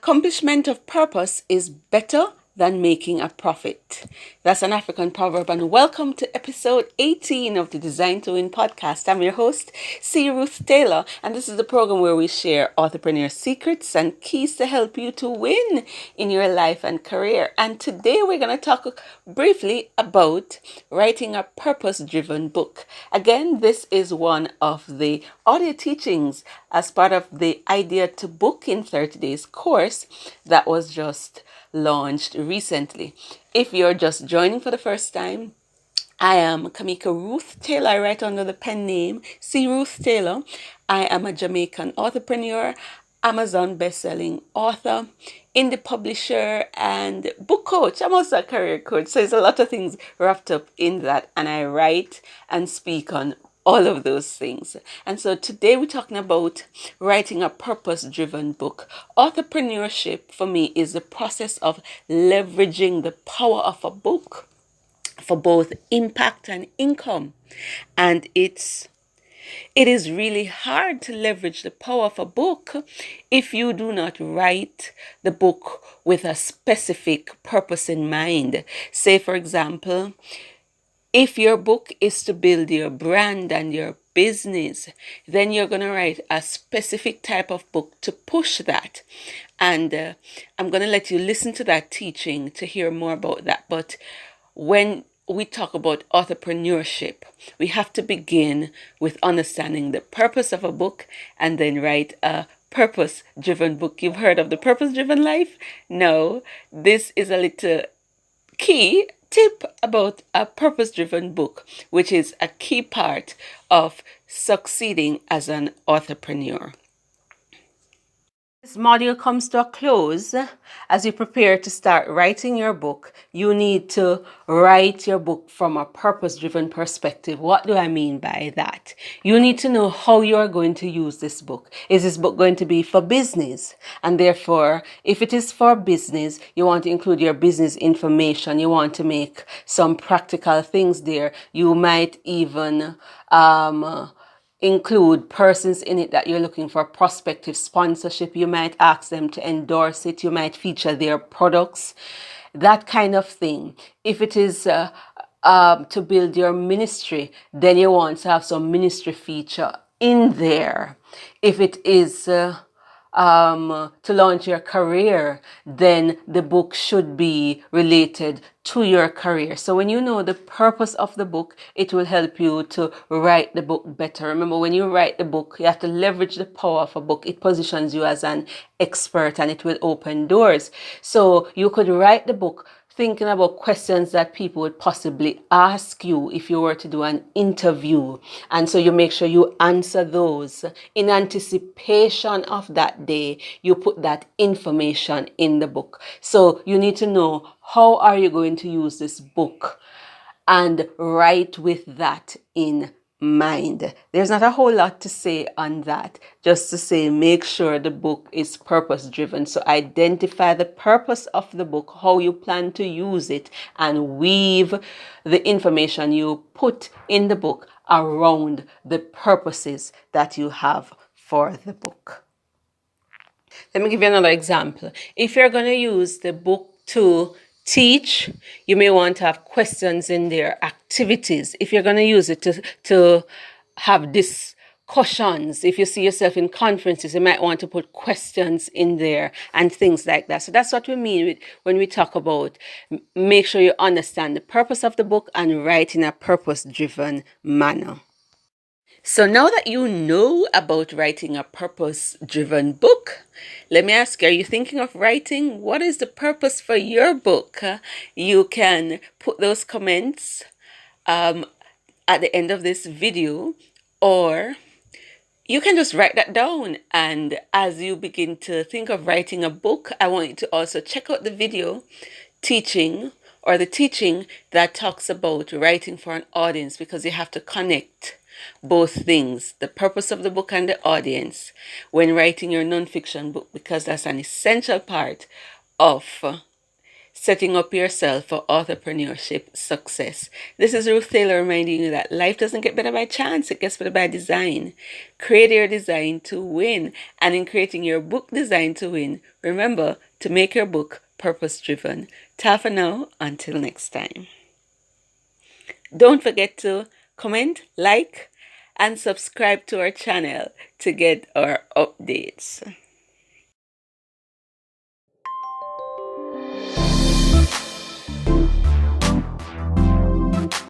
Accomplishment of purpose is better than making a profit. That's an African proverb, and welcome to episode 18 of the Design to Win podcast. I'm your host, Ruth Taylor, and this is the program where we share Authorpreneur secrets and keys to help you to win in your life and career. And today we're going to talk briefly about writing a purpose-driven book. Again, this is one of the audio teachings as part of the Idea to Book in 30 Days course that was just launched recently. If you're just joining for the first time, I am Kamika Ruth Taylor. I write under the pen name Ruth Taylor. I am a Jamaican authorpreneur, Amazon best-selling author, indie publisher, and book coach. I'm also a career coach, so there's a lot of things wrapped up in that, and I write and speak on all of those things. And so today we're talking about writing a purpose-driven book. Authorpreneurship for me is the process of leveraging the power of a book for both impact and income. And it is really hard to leverage the power of a book if you do not write the book with a specific purpose in mind. Say, for example, if your book is to build your brand and your business, then you're going to write a specific type of book to push that. And I'm going to let you listen to that teaching to hear more about that. But when we talk about authorpreneurship, we have to begin with understanding the purpose of a book and then write a purpose-driven book. You've heard of the purpose-driven life? No, this is a little key tip about a purpose-driven book, which is a key part of succeeding as an authorpreneur. This module comes to a close. As you prepare to start writing your book, you need to write your book from a purpose-driven perspective. What do I mean by that? You need to know how you are going to use this book. Is this book going to be for business? And therefore, if it is for business, you want to include your business information. You want to make some practical things there. You might even include persons in it that you're looking for prospective sponsorship. You might ask them to endorse it. You might feature their products, that kind of thing. If it is to build your ministry, then you want to have some ministry feature in there. If it is to launch your career, then the book should be related to your career. So when you know the purpose of the book, it will help you to write the book better. Remember, when you write the book, you have to leverage the power of a book. It positions you as an expert and it will open doors. So you could write the book thinking about questions that people would possibly ask you if you were to do an interview. And so you make sure you answer those in anticipation of that day. You put that information in the book. So you need to know, how are you going to use this book, and write with that in mind. There's not a whole lot to say on that, just to say make sure the book is purpose driven. So identify the purpose of the book, how you plan to use it, and weave the information you put in the book around the purposes that you have for the book. Let me give you another example. If you're going to use the book to teach, you may want to have questions in there, activities. If you're going to use it to have discussions, if you see yourself in conferences, you might want to put questions in there and things like that. So that's what we mean when we talk about make sure you understand the purpose of the book and write in a purpose-driven manner. So now that you know about writing a purpose-driven book, let me ask you, are you thinking of writing? What is the purpose for your book? You can put those comments at the end of this video, or you can just write that down. And as you begin to think of writing a book, I want you to also check out the video teaching or the teaching that talks about writing for an audience, because you have to connect both things, the purpose of the book and the audience, when writing your nonfiction book, because that's an essential part of setting up yourself for entrepreneurship success. This is Ruth Taylor reminding you that life doesn't get better by chance, it gets better by design. Create your design to win, and in creating your book design to win, remember to make your book purpose-driven. Ta for now, until next time. Don't forget to comment, like, and subscribe to our channel to get our updates.